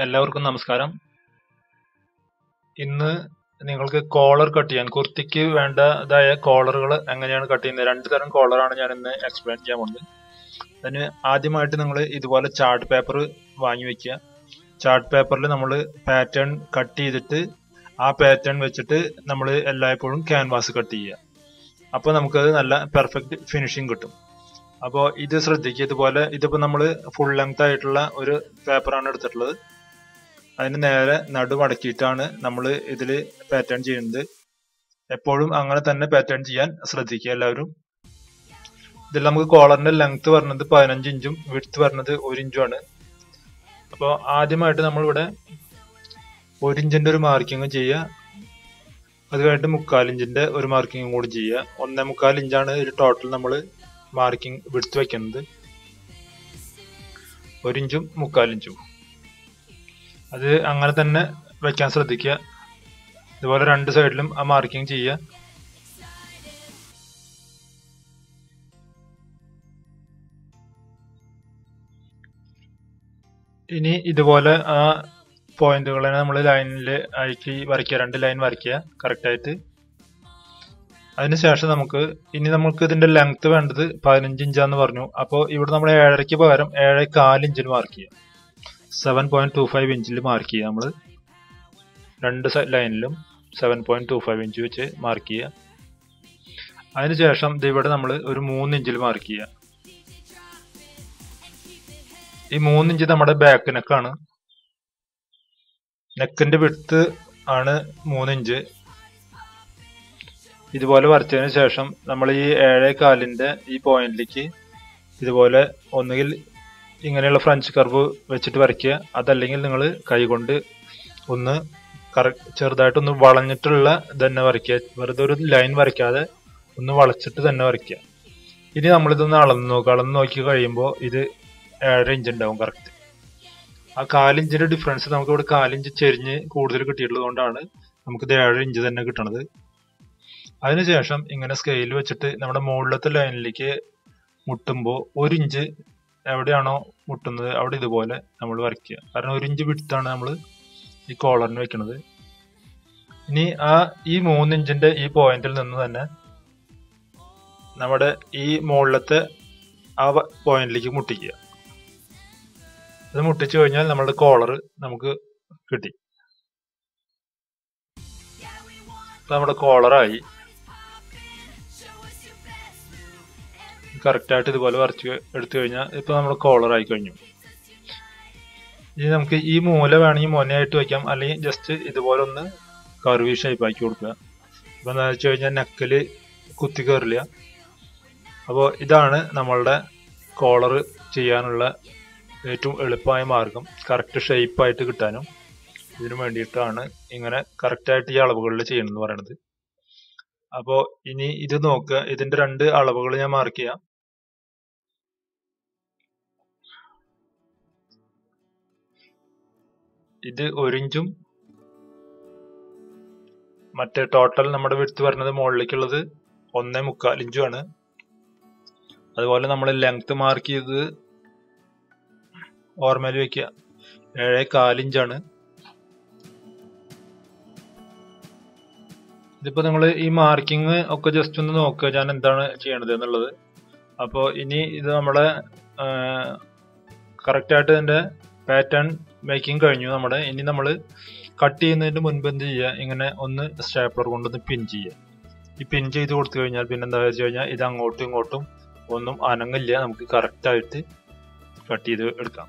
എല്ലാവർക്കും നമസ്കാരം. ഇന്ന് നിങ്ങൾക്ക് കോളർ കട്ട് ചെയ്യാൻ, കുർത്തിക്ക് വേണ്ടതായ കോളറുകൾ എങ്ങനെയാണ് കട്ട് ചെയ്യുന്നത്, രണ്ട് തരം കോളറാണ് ഞാൻ ഇന്ന് എക്സ്പ്ലെയിൻ ചെയ്യാൻ പോകുന്നത്. അതിന് ആദ്യമായിട്ട് നിങ്ങൾ ഇതുപോലെ ചാർട്ട് പേപ്പർ വാങ്ങി വെക്കുക. ചാർട്ട് പേപ്പറിൽ നമ്മൾ പാറ്റേൺ കട്ട് ചെയ്തിട്ട് ആ പാറ്റേൺ വെച്ചിട്ട് നമ്മൾ എല്ലായ്പ്പോഴും ക്യാൻവാസ് കട്ട് ചെയ്യുക. അപ്പോൾ നമുക്കത് നല്ല പെർഫെക്റ്റ് ഫിനിഷിങ് കിട്ടും. അപ്പോൾ ഇത് ശ്രദ്ധിക്കുക. ഇതുപോലെ ഇതിപ്പോൾ നമ്മൾ ഫുൾ ലെങ്ത് ആയിട്ടുള്ള ഒരു പേപ്പറാണ് എടുത്തിട്ടുള്ളത്. അതിന് നേരെ നടുമടക്കിയിട്ടാണ് നമ്മൾ ഇതിൽ പാറ്റേൺ ചെയ്യുന്നത്. എപ്പോഴും അങ്ങനെ തന്നെ പാറ്റേൺ ചെയ്യാൻ ശ്രദ്ധിക്കുക എല്ലാവരും. ഇതിൽ നമുക്ക് കോളറിന്റെ ലെങ്ത് വരുന്നത് 15 ഇഞ്ചും വിഡ്ത്ത് വരുന്നത് 1 ഇഞ്ചുമാണ്. അപ്പോൾ ആദ്യമായിട്ട് നമ്മളിവിടെ 1 ഇഞ്ചിന്റെ ഒരു മാർക്കിങ് ചെയ്യുക. അത് കഴിഞ്ഞിട്ട് 1/4 ഇഞ്ചിന്റെ ഒരു മാർക്കിങ് കൂടി ചെയ്യുക. 1.25 ഇഞ്ചാണ് ഒരു ടോട്ടൽ നമ്മൾ മാർക്കിങ് വിഡ്ത്ത് വെക്കുന്നത്. 1 ഇഞ്ചും 1/4 ഇഞ്ചും അത് അങ്ങനെ തന്നെ വെക്കാൻ ശ്രദ്ധിക്കുക. ഇതുപോലെ രണ്ട് സൈഡിലും ആ മാർക്കിങ് ചെയ്യുക. ഇനി ഇതുപോലെ ആ പോയിന്റുകളെ നമ്മൾ ലൈനിൽ ആക്കി വരയ്ക്കുക. 2 ലൈൻ വരയ്ക്കുക കറക്റ്റായിട്ട്. അതിനുശേഷം നമുക്ക് ഇതിന്റെ ലെങ്ത് വേണ്ടത് 15 ഇഞ്ചാന്ന് പറഞ്ഞു. അപ്പോൾ ഇവിടെ നമ്മൾ 7.5 പകരം 7.25 ഇഞ്ചിൽ മാർക്ക് ചെയ്യുക. 7.25 ഇഞ്ചിൽ മാർക്ക് ചെയ്യുക. നമ്മൾ രണ്ട് ലൈനിലും 7.25 ഇഞ്ച് വെച്ച് മാർക്ക് ചെയ്യുക. അതിനുശേഷം ഇവിടെ നമ്മൾ ഒരു 3 ഇഞ്ചിൽ മാർക്ക് ചെയ്യുക. ഈ 3 ഇഞ്ച് നമ്മുടെ ബാക്ക് നെക്കാണ്. നെക്കിന്റെ വിഡ്ത്ത് ആണ് 3 ഇഞ്ച്. ഇതുപോലെ വരച്ചതിന് ശേഷം നമ്മൾ ഈ 7.25 ഈ പോയിന്റിലേക്ക് ഇതുപോലെ ഒന്നുകിൽ ഇങ്ങനെയുള്ള ഫ്രഞ്ച് കർവ് വെച്ചിട്ട് വരയ്ക്കുക. അതല്ലെങ്കിൽ നിങ്ങൾ കൈകൊണ്ട് ഒന്ന് ചെറുതായിട്ടൊന്ന് വളഞ്ഞിട്ടുള്ള തന്നെ വരയ്ക്കുക. വെറുതെ ഒരു ലൈൻ വരയ്ക്കാതെ ഒന്ന് വളച്ചിട്ട് തന്നെ വരയ്ക്കുക. ഇനി നമ്മളിതൊന്ന് അളന്ന് നോക്കി കഴിയുമ്പോൾ ഇത് 7.5 ഇഞ്ച് ഉണ്ടാവും കറക്റ്റ്. ആ 1/4 ഇഞ്ചിന്റെ ഡിഫറൻസ് നമുക്ക് ഇവിടെ 1/4 ഇഞ്ച് ചെരിഞ്ഞ് കൂടുതൽ കിട്ടിയിട്ടുള്ളത് കൊണ്ടാണ് നമുക്കിത് 7 ഇഞ്ച് തന്നെ കിട്ടണത്. അതിനുശേഷം ഇങ്ങനെ സ്കെയിൽ വെച്ചിട്ട് നമ്മുടെ മുകളിലത്തെ ലൈനിലേക്ക് മുട്ടുമ്പോൾ 1 ഇഞ്ച് എവിടെയാണോ മുട്ടുന്നത് അവിടെ ഇതുപോലെ നമ്മൾ വരയ്ക്കുക. കാരണം 1 ഇഞ്ച് വിഡ്ത്താണ് നമ്മൾ ഈ കോളറിന് വെക്കുന്നത്. ഇനി ഈ 3 ഇഞ്ചിന്റെ ഈ പോയിന്റിൽ നിന്ന് തന്നെ നമ്മുടെ ഈ മുകളിലത്തെ ആ പോയിന്റിലേക്ക് മുട്ടിക്കുക. അത് മുട്ടിച്ചു കഴിഞ്ഞാൽ നമ്മളുടെ കോളർ നമുക്ക് കിട്ടി. നമ്മുടെ കോളറായി. കറക്റ്റായിട്ട് ഇതുപോലെ വരച്ച് എടുത്തു കഴിഞ്ഞാൽ ഇപ്പൊ നമ്മുടെ കോളറായി കഴിഞ്ഞു. ഇനി നമുക്ക് ഈ മൂല വേണമെങ്കിൽ മുനയായിട്ട് വയ്ക്കാം, അല്ലെങ്കിൽ ജസ്റ്റ് ഇതുപോലെ ഒന്ന് കർവി ഷേപ്പ് ആക്കി കൊടുക്കുക. അപ്പൊ എന്താ വെച്ച് കഴിഞ്ഞാൽ നെക്കില് കുത്തി കയറില്ല. അപ്പോൾ ഇതാണ് നമ്മളുടെ കോളർ ചെയ്യാനുള്ള ഏറ്റവും എളുപ്പമായ മാർഗം, കറക്റ്റ് ഷേപ്പായിട്ട് കിട്ടാനും. ഇതിനു വേണ്ടിയിട്ടാണ് ഇങ്ങനെ കറക്റ്റായിട്ട് ഈ അളവുകളിൽ ചെയ്യണമെന്ന് പറയുന്നത്. അപ്പോൾ ഇനി ഇത് നോക്കുക. ഇതിന്റെ 2 അളവുകൾ ഞാൻ മാർക്ക് ചെയ്യാം. ഇത് 1 ഇഞ്ചും മറ്റേ ടോട്ടൽ നമ്മുടെ വിഡ്ത്ത് വരുന്നത് മുകളിലേക്കുള്ളത് 1.25 ഇഞ്ചുമാണ്. അതുപോലെ നമ്മൾ ലെങ്ത് മാർക്ക് ചെയ്തത് ഓർമ്മയിൽ വെക്കുക, 7.25 ഇഞ്ചാണ്. ഇതിപ്പോ നിങ്ങൾ ഈ മാർക്കിങ് ഒക്കെ ജസ്റ്റ് ഒന്ന് നോക്കുക ഞാൻ എന്താണ് ചെയ്യണത് എന്നുള്ളത്. അപ്പോൾ ഇനി ഇത് നമ്മളെ കറക്റ്റായിട്ട് ഇതിന്റെ പാറ്റേൺ മേക്കിംഗ് കഴിഞ്ഞു നമ്മുടെ. ഇനി നമ്മൾ കട്ട് ചെയ്യുന്നതിന് മുൻപ് എന്ത് ചെയ്യുക, ഇങ്ങനെ ഒന്ന് സ്റ്റാപ്ലർ കൊണ്ടൊന്ന് പിൻ ചെയ്യുക. ഈ പിൻ ചെയ്ത് കൊടുത്തു കഴിഞ്ഞാൽ പിന്നെ എന്താ വെച്ച് കഴിഞ്ഞാൽ ഇത് അങ്ങോട്ടും ഇങ്ങോട്ടും ഒന്നും അനങ്ങില്ല, നമുക്ക് കറക്റ്റായിട്ട് കട്ട് ചെയ്ത് എടുക്കാം.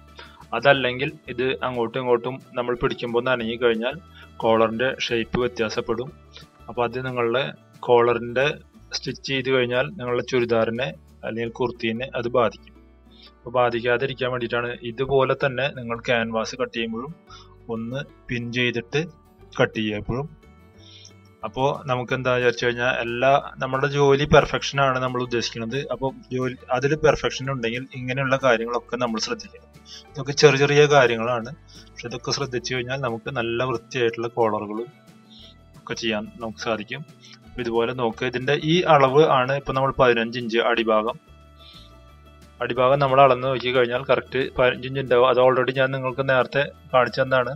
അതല്ലെങ്കിൽ ഇത് അങ്ങോട്ടും ഇങ്ങോട്ടും നമ്മൾ പിടിക്കുമ്പോൾ ഒന്ന് അനങ്ങി കഴിഞ്ഞാൽ കോളറിന്റെ ഷേപ്പ് വ്യത്യാസപ്പെടും. അപ്പോൾ അത് നിങ്ങളുടെ കോളറിന്റെ സ്റ്റിച്ച് ചെയ്ത് കഴിഞ്ഞാൽ നിങ്ങളുടെ ചുരിദാറിനെ അല്ലെങ്കിൽ കുർത്തീനെ അത് ബാധിക്കും. അപ്പോൾ ബാധിക്കാതിരിക്കാൻ വേണ്ടിയിട്ടാണ് ഇതുപോലെ തന്നെ നിങ്ങൾ ക്യാൻവാസ് കട്ട് ചെയ്യുമ്പോഴും ഒന്ന് പിൻ ചെയ്തിട്ട് കട്ട് ചെയ്യുക എപ്പോഴും. അപ്പോൾ നമുക്ക് എന്താ വിചാരിച്ചു കഴിഞ്ഞാൽ നമ്മുടെ ജോലി പെർഫെക്ഷൻ ആണ് നമ്മൾ ഉദ്ദേശിക്കുന്നത്. അപ്പോൾ അതിൽ പെർഫെക്ഷൻ ഉണ്ടെങ്കിൽ ഇങ്ങനെയുള്ള കാര്യങ്ങളൊക്കെ നമ്മൾ ശ്രദ്ധിക്കണം. ഇതൊക്കെ ചെറിയ ചെറിയ കാര്യങ്ങളാണ്, പക്ഷെ ഇതൊക്കെ ശ്രദ്ധിച്ചു കഴിഞ്ഞാൽ നമുക്ക് നല്ല വൃത്തിയായിട്ടുള്ള കോളറുകളും ഒക്കെ ചെയ്യാൻ നമുക്ക് സാധിക്കും. ഇതുപോലെ നോക്കുക. ഇതിന്റെ ഈ അളവ് ആണ് ഇപ്പൊ നമ്മൾ 15 ഇഞ്ച് അടിഭാഗം. അടിഭാഗം നമ്മൾ അളന്ന് നോക്കി കഴിഞ്ഞാൽ കറക്റ്റ് 15 ഇഞ്ച് ഉണ്ടാവും. അത് ഓൾറെഡി ഞാൻ നിങ്ങൾക്ക് നേരത്തെ കാണിച്ചു തന്നതാണ്.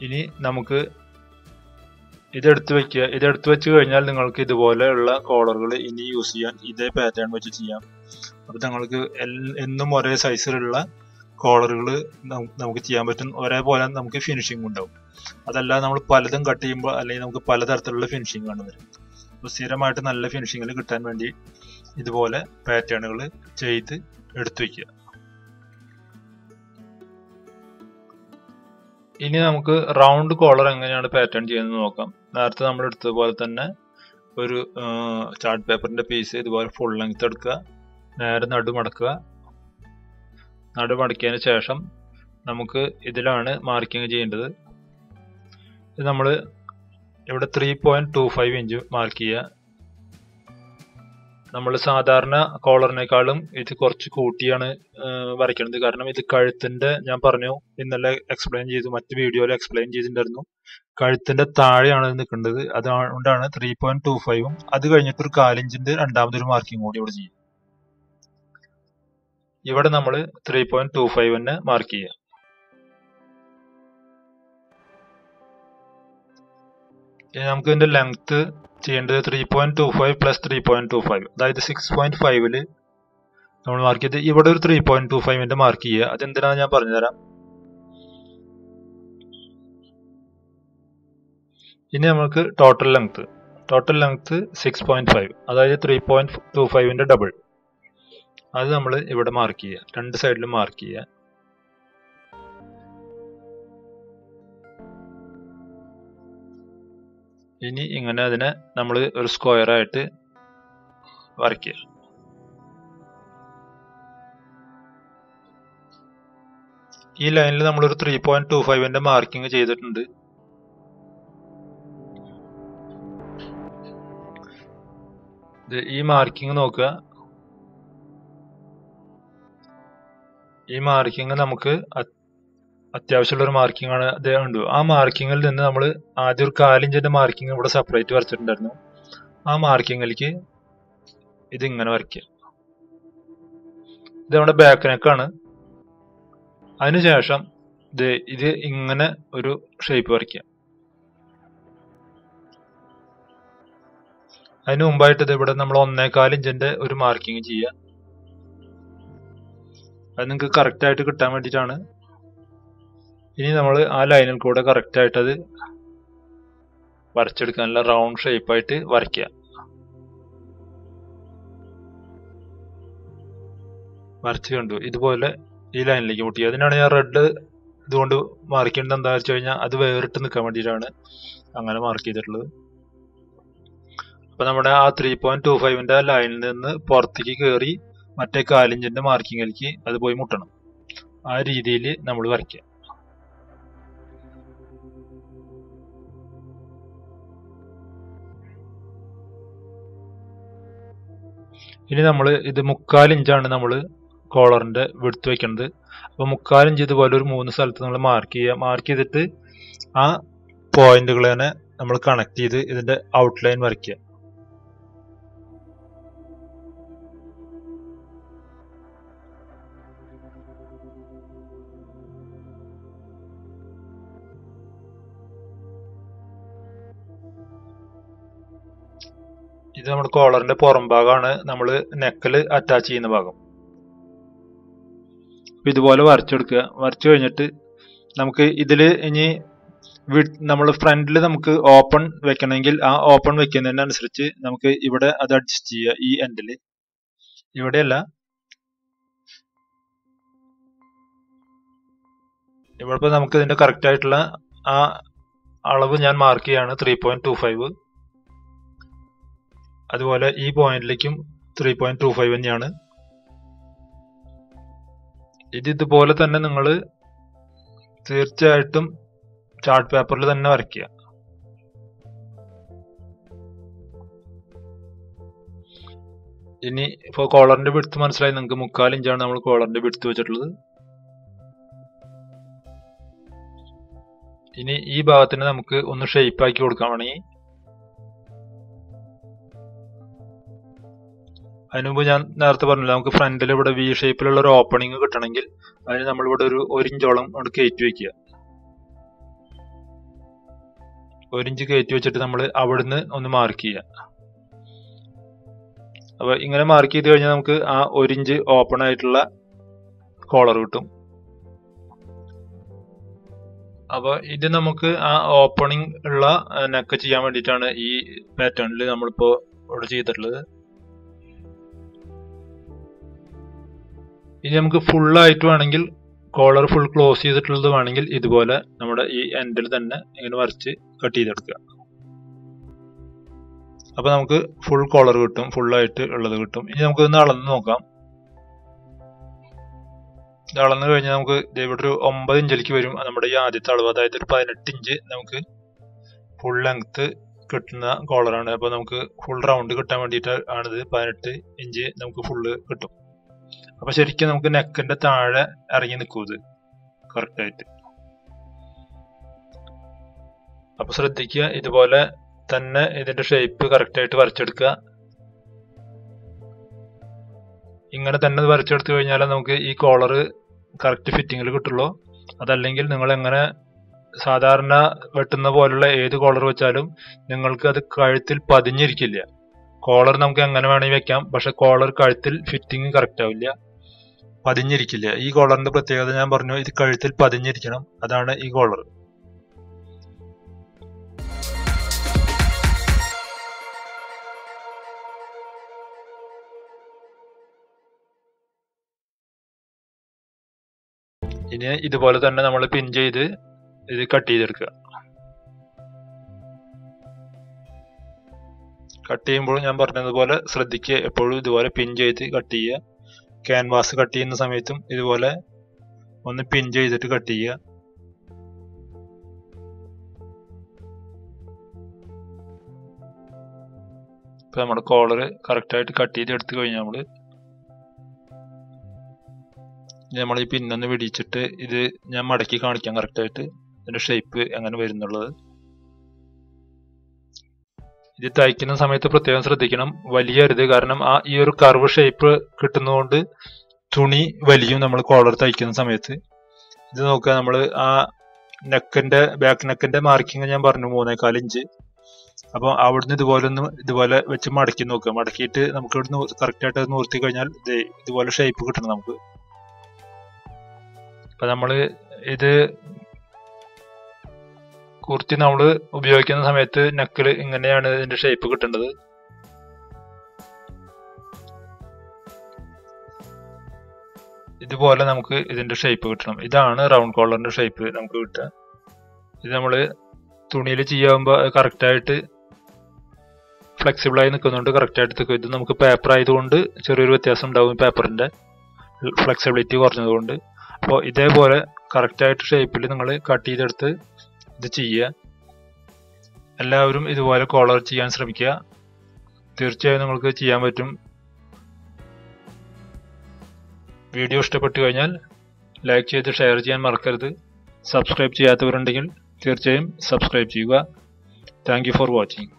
ഇനി നമുക്ക് ഇതെടുത്ത് വെക്കുക. ഇതെടുത്ത് വെച്ച് കഴിഞ്ഞാൽ നിങ്ങൾക്ക് ഇതുപോലെയുള്ള കോളറുകൾ ഇനി യൂസ് ചെയ്യാൻ ഇതേ പാറ്റേൺ വെച്ച് ചെയ്യാം. അപ്പോൾ നിങ്ങൾക്ക് എന്നും ഒരേ സൈസിലുള്ള കോളറുകൾ നമുക്ക് ചെയ്യാൻ പറ്റും. ഒരേപോലെ നമുക്ക് ഫിനിഷിംഗ് ഉണ്ടാവും. അതല്ല നമ്മൾ പലതും കട്ട് ചെയ്യുമ്പോൾ അല്ലെങ്കിൽ നമുക്ക് പലതരത്തിലുള്ള ഫിനിഷിംഗ് ആണ് വരും. അപ്പോൾ സ്ഥിരമായിട്ട് നല്ല ഫിനിഷിങ്ങിൽ കിട്ടാൻ വേണ്ടി ഇതുപോലെ പാറ്റേണുകൾ ചെയ്ത് എടുത്തു വയ്ക്കുക. ഇനി നമുക്ക് റൗണ്ട് കോളർ എങ്ങനെയാണ് പാറ്റേൺ ചെയ്യുന്നത് നോക്കാം. നേരത്തെ നമ്മൾ എടുത്തതുപോലെ തന്നെ ഒരു ചാർട്ട് പേപ്പറിന്റെ പീസ് ഇതുപോലെ ഫുൾ ലെങ്ത് എടുക്കുക, നേരെ നടുമടക്കുക. നടുമടക്കിയതിന് ശേഷം നമുക്ക് ഇതിലാണ് മാർക്കിങ് ചെയ്യേണ്ടത്. ഇത് നമ്മൾ ഇവിടെ 3.25 ഇഞ്ച് മാർക്ക് ചെയ്യുക. നമ്മൾ സാധാരണ കോളറിനേക്കാളും ഇത് കുറച്ച് കൂട്ടിയാണ് വരയ്ക്കുന്നത്. കാരണം ഇത് കഴുത്തിന്റെ, ഞാൻ പറഞ്ഞു ഇന്നലെ എക്സ്പ്ലെയിൻ ചെയ്തു, മറ്റു വീഡിയോയിൽ എക്സ്പ്ലെയിൻ ചെയ്തിട്ടുണ്ടായിരുന്നു, കഴുത്തിന്റെ താഴെയാണ് ഇത് നിൽക്കേണ്ടത്. അതുകൊണ്ടാണ് 3.25ഉം അത് കഴിഞ്ഞിട്ട് ഒരു 1/4 ഇഞ്ചിന്റെ രണ്ടാമതൊരു മാർക്കിംഗ് കൂടി ഇവിടെ ചെയ്യും. ഇവിടെ നമ്മൾ 3.25 തന്നെ മാർക്ക് ചെയ്യുക. ഇനി നമുക്ക് ഇതിന്റെ ലെങ്ത് ചെയ്യേണ്ടത് 3.25 പ്ലസ് 3.25, അതായത് 6.5ല് നമ്മൾ മാർക്ക് ചെയ്ത് ഇവിടെ ഒരു 3.25ന്റെ മാർക്ക് ചെയ്യുക. അതെന്തിനാന്ന് ഞാൻ പറഞ്ഞുതരാം. ഇനി നമുക്ക് ടോട്ടൽ ലെങ്ത് 6.5, അതായത് 3.25ന്റെ ഡബിൾ. അത് നമ്മൾ ഇവിടെ മാർക്ക് ചെയ്യുക, രണ്ട് സൈഡിലും മാർക്ക് ചെയ്യുക. ഇനി ഇങ്ങനെ അതിനെ നമ്മൾ ഒരു സ്ക്വയർ ആയിട്ട് വരയ്ക്കുക. ഈ ലൈനിൽ നമ്മളൊരു 3.25ന്റെ മാർക്കിംഗ് ചെയ്തിട്ടുണ്ട്. ഈ മാർക്കിംഗ് നോക്കുക. ഈ മാർക്കിംഗ് നമുക്ക് അത്യാവശ്യമുള്ളൊരു മാർക്കിംഗ് ആണ്. അത് ഉണ്ട്. ആ മാർക്കിങ്ങിൽ നിന്ന് നമ്മൾ ആദ്യം ഒരു 1/4 ഇഞ്ചിന്റെ മാർക്കിംഗ് ഇവിടെ സെപ്പറേറ്റ് വരച്ചിട്ടുണ്ടായിരുന്നു. ആ മാർക്കിങ്ങിലേക്ക് ഇതിങ്ങനെ വരയ്ക്കുക. ഇത് നമ്മുടെ ബാക്ക് നെക്കാണ്. അതിനുശേഷം ഇത് ഇങ്ങനെ ഒരു ഷേപ്പ് വരയ്ക്കുക. അതിന് മുമ്പായിട്ട് ഇത് ഇവിടെ നമ്മൾ 1.25 ഇഞ്ചിന്റെ ഒരു മാർക്കിംഗ് ചെയ്യുക. അത് നിങ്ങൾക്ക് കറക്റ്റ് ആയിട്ട് കിട്ടാൻ വേണ്ടിയിട്ടാണ്. ഇനി നമ്മൾ ആ ലൈനിൽ കൂടെ കറക്റ്റ് ആയിട്ട് അത് വരച്ചെടുക്കാനുള്ള റൗണ്ട് ഷേപ്പായിട്ട് വരയ്ക്കുക. വരച്ച് കണ്ടു ഇതുപോലെ ഈ ലൈനിലേക്ക് മുട്ടി. അതിനാണ് ഞാൻ റെഡ് ഇതുകൊണ്ട് മാർക്ക് ചെയ്യേണ്ടത്. എന്താ വെച്ച് കഴിഞ്ഞാൽ അത് വേറിട്ട് നിൽക്കാൻ വേണ്ടിയിട്ടാണ് അങ്ങനെ മാർക്ക് ചെയ്തിട്ടുള്ളത്. അപ്പൊ നമ്മുടെ ആ 3.25ന്റെ ലൈനിൽ നിന്ന് പുറത്തേക്ക് കയറി മറ്റേ 1/4 ഇഞ്ചിന്റെ മാർക്കിങ്ങിലേക്ക് അത് പോയി മുട്ടണം. ആ രീതിയിൽ നമ്മൾ വരയ്ക്കുക. ഇനി നമ്മൾ ഇത് 3/4 ഇഞ്ചാണ് നമ്മൾ കോളറിന്റെ വിഡ്ത്ത് വെക്കുന്നത്. അപ്പൊ 3/4 ഇഞ്ച് ഇതുപോലെ ഒരു 3 സ്ഥലത്ത് നമ്മൾ മാർക്ക് ചെയ്യുക. മാർക്ക് ചെയ്തിട്ട് ആ പോയിന്റുകൾ തന്നെ നമ്മൾ കണക്ട് ചെയ്ത് ഇതിന്റെ ഔട്ട്ലൈൻ വരയ്ക്കുക. ഇത് നമ്മുടെ കോളറിന്റെ പുറം ഭാഗമാണ്, നമ്മൾ നെക്കിൽ അറ്റാച്ച് ചെയ്യുന്ന ഭാഗം. ഇതുപോലെ വരച്ചെടുക്കുക. വരച്ചു കഴിഞ്ഞിട്ട് നമുക്ക് ഇതിൽ ഇനി നമ്മൾ ഫ്രണ്ടിൽ നമുക്ക് ഓപ്പൺ വെക്കണമെങ്കിൽ ആ ഓപ്പൺ വെക്കുന്നതിനനുസരിച്ച് നമുക്ക് ഇവിടെ അത് അഡ്ജസ്റ്റ് ചെയ്യുക. ഈ എൻഡിൽ ഇവിടെയല്ല, ഇവിടെ ഇപ്പൊ നമുക്ക് ഇതിന്റെ കറക്റ്റ് ആയിട്ടുള്ള ആ അളവ് ഞാൻ മാർക്ക് ചെയ്യാണ് 3.25. അതുപോലെ ഈ പോയിന്റിലേക്കും 3.25 തന്നെയാണ്. ഇതുപോലെ തന്നെ നിങ്ങൾ തീർച്ചയായിട്ടും ചാർട്ട് പേപ്പറിൽ തന്നെ വരയ്ക്കുക. ഇനി ഇപ്പോൾ കോളറിന്റെ വിഡ്ത്ത് മനസ്സിലായി നിങ്ങൾക്ക്. 3/4 ഇഞ്ചാണ് നമ്മൾ കോളറിന്റെ വിഡ്ത്ത് വെച്ചിട്ടുള്ളത്. ഇനി ഈ ഭാഗത്തിന് നമുക്ക് ഒന്ന് ഷേപ്പ് ആക്കി കൊടുക്കാൻ വേണമെങ്കിൽ അതിനു മുമ്പ് ഞാൻ നേരത്തെ പറഞ്ഞില്ല, നമുക്ക് ഫ്രണ്ടിൽ ഇവിടെ വി ഷേപ്പിലുള്ള ഒരു ഓപ്പണിങ് കിട്ടണമെങ്കിൽ അതിന് നമ്മളിവിടെ ഒരു ഇഞ്ചോളം അവിടെ കയറ്റി വെക്കുക. 1 ഇഞ്ച് കയറ്റി വെച്ചിട്ട് നമ്മൾ അവിടുന്ന് ഒന്ന് മാർക്ക് ചെയ്യുക. അപ്പൊ ഇങ്ങനെ മാർക്ക് ചെയ്ത് കഴിഞ്ഞാൽ നമുക്ക് ആ 1 ഇഞ്ച് ഓപ്പൺ ആയിട്ടുള്ള കോളർ കിട്ടും. അപ്പൊ ഇത് നമുക്ക് ആ ഓപ്പണിംഗ് ഉള്ള നെക്ക് ചെയ്യാൻ വേണ്ടിയിട്ടാണ് ഈ പാറ്റേണിൽ നമ്മളിപ്പോ ഇവിടെ ചെയ്തിട്ടുള്ളത്. ഇനി നമുക്ക് ഫുൾ ആയിട്ട് വേണമെങ്കിൽ, കോളർ ഫുൾ ക്ലോസ് ചെയ്തിട്ടുള്ളത് വേണമെങ്കിൽ ഇതുപോലെ നമ്മുടെ ഈ എൻഡിൽ തന്നെ ഇങ്ങനെ വരച്ച് കട്ട് ചെയ്തെടുക്കുക. അപ്പൊ നമുക്ക് ഫുൾ കോളർ കിട്ടും, ഫുൾ ആയിട്ട് ഉള്ളത് കിട്ടും. ഇനി നമുക്ക് ഇതൊന്ന് അളന്ന് നോക്കാം. ഇത് അളന്ന് കഴിഞ്ഞാൽ നമുക്ക് ഇവിടെ ഒരു 9 ഇഞ്ചിലേക്ക് വരും നമ്മുടെ ഈ ആദ്യത്തെ അളവ്. അതായത് ഒരു 18 ഇഞ്ച് നമുക്ക് ഫുൾ ലെങ്ത് കിട്ടുന്ന കോളറാണ്. അപ്പൊ നമുക്ക് ഫുൾ റൗണ്ട് കിട്ടാൻ വേണ്ടിയിട്ട് ആണിത്. 18 ഇഞ്ച് നമുക്ക് ഫുള്ള് കിട്ടും. അപ്പൊ ശരിക്കും നമുക്ക് നെക്കിന്റെ താഴെ ഇറങ്ങി നിൽക്കും ഇത് കറക്റ്റ് ആയിട്ട്. അപ്പൊ ശ്രദ്ധിക്കുക, ഇതുപോലെ തന്നെ ഇതിന്റെ ഷേപ്പ് കറക്റ്റ് ആയിട്ട് വരച്ചെടുക്കുക. ഇങ്ങനെ തന്നെ വരച്ചെടുത്തു കഴിഞ്ഞാൽ നമുക്ക് ഈ കോളർ കറക്റ്റ് ഫിറ്റിങ്ങിൽ കിട്ടുള്ളൂ. അതല്ലെങ്കിൽ നിങ്ങൾ എങ്ങനെ സാധാരണ വെട്ടുന്ന പോലുള്ള ഏത് കോളർ വെച്ചാലും നിങ്ങൾക്ക് അത് കഴുത്തിൽ പതിഞ്ഞിരിക്കില്ല. കോളർ നമുക്ക് എങ്ങനെ വേണമെങ്കിൽ വെക്കാം, പക്ഷെ കോളർ കഴുത്തിൽ ഫിറ്റിങ് കറക്റ്റ് ആവില്ല, പതിഞ്ഞിരിക്കില്ല. ഈ കോളറിന്റെ പ്രത്യേകത ഞാൻ പറഞ്ഞു, ഇത് കഴുത്തിൽ പതിഞ്ഞിരിക്കണം. അതാണ് ഈ കോളർ. ഇനി ഇതുപോലെ തന്നെ നമ്മൾ പിൻ ചെയ്ത് ഇത് കട്ട് ചെയ്തെടുക്കുക. കട്ട് ചെയ്യുമ്പോൾ ഞാൻ പറഞ്ഞതുപോലെ ശ്രദ്ധിക്കുക, എപ്പോഴും ഇതുപോലെ പിൻ ചെയ്ത് കട്ട് ചെയ്യുക. ക്യാൻവാസ് കട്ട് ചെയ്യുന്ന സമയത്തും ഇതുപോലെ ഒന്ന് പിൻ ചെയ്തിട്ട് കട്ട് ചെയ്യുക. ഇപ്പൊ നമ്മുടെ കോളർ കറക്റ്റ് ആയിട്ട് കട്ട് ചെയ്ത് എടുത്തു കഴിഞ്ഞാൽ നമ്മൾ ഈ പിന്നൊന്ന് പിടിച്ചിട്ട് ഇത് ഞാൻ മടക്കി കാണിക്കാം കറക്റ്റ് ആയിട്ട് ഇതിന്റെ ഷേപ്പ് എങ്ങനെ വരുന്നുള്ളത്. ഇത് തയ്ക്കുന്ന സമയത്ത് പ്രത്യേകം ശ്രദ്ധിക്കണം, വലിയരുത്. കാരണം ഈ ഒരു കർവ് ഷേപ്പ് കിട്ടുന്നതുകൊണ്ട് തുണി വലിയും നമ്മൾ കോളർ തയ്ക്കുന്ന സമയത്ത്. ഇത് നോക്കുക, നമ്മൾ ആ നെക്കിന്റെ ബാക്ക് നെക്കിന്റെ മാർക്കിങ് ഞാൻ പറഞ്ഞു 3.25 ഇഞ്ച്. അപ്പൊ അവിടുന്ന് ഇതുപോലെ വെച്ച് മടക്കി നോക്കുക. മടക്കിയിട്ട് നമുക്ക് ഇവിടുന്ന് കറക്റ്റ് ആയിട്ട് നിർത്തി കഴിഞ്ഞാൽ ഇതുപോലെ ഷേപ്പ് കിട്ടണം നമുക്ക്. അപ്പൊ നമ്മള് ഇത് കുർത്തി നമ്മൾ ഉപയോഗിക്കുന്ന സമയത്ത് നെക്കിൽ ഇങ്ങനെയാണ് ഇതിന്റെ ഷേപ്പ് കിട്ടേണ്ടത്. ഇതുപോലെ നമുക്ക് ഇതിന്റെ ഷേപ്പ് കിട്ടണം. ഇതാണ് റൗണ്ട് കോളറിന്റെ ഷേപ്പ് നമുക്ക് കിട്ടുക. ഇത് നമ്മള് തുണിയിൽ ചെയ്യാകുമ്പോൾ കറക്റ്റ് ആയിട്ട് ഫ്ലെക്സിബിൾ ആയി നിൽക്കുന്നുണ്ട്, കറക്റ്റ് ആയിട്ട് നിൽക്കും. ഇത് നമുക്ക് പേപ്പർ ആയതുകൊണ്ട് ചെറിയൊരു വ്യത്യാസം ഉണ്ടാവും, പേപ്പറിന്റെ ഫ്ലെക്സിബിലിറ്റി കുറഞ്ഞതുകൊണ്ട്. അപ്പോൾ ഇതേപോലെ കറക്റ്റ് ആയിട്ട് ഷേപ്പിൽ നിങ്ങൾ കട്ട് ചെയ്തെടുത്ത് ഇത് ചെയ്യുക. എല്ലാവരും ഇതുപോലെ കോളർ ചെയ്യാൻ ശ്രമിക്കുക. തീർച്ചയായും നിങ്ങൾക്ക് ചെയ്യാൻ പറ്റും. വീഡിയോ ഇഷ്ടപ്പെട്ടു കഴിഞ്ഞാൽ ലൈക്ക് ചെയ്ത് ഷെയർ ചെയ്യാൻ മറക്കരുത്. സബ്സ്ക്രൈബ് ചെയ്യാത്തവരുണ്ടെങ്കിൽ തീർച്ചയായും സബ്സ്ക്രൈബ് ചെയ്യുക. Thank you for watching.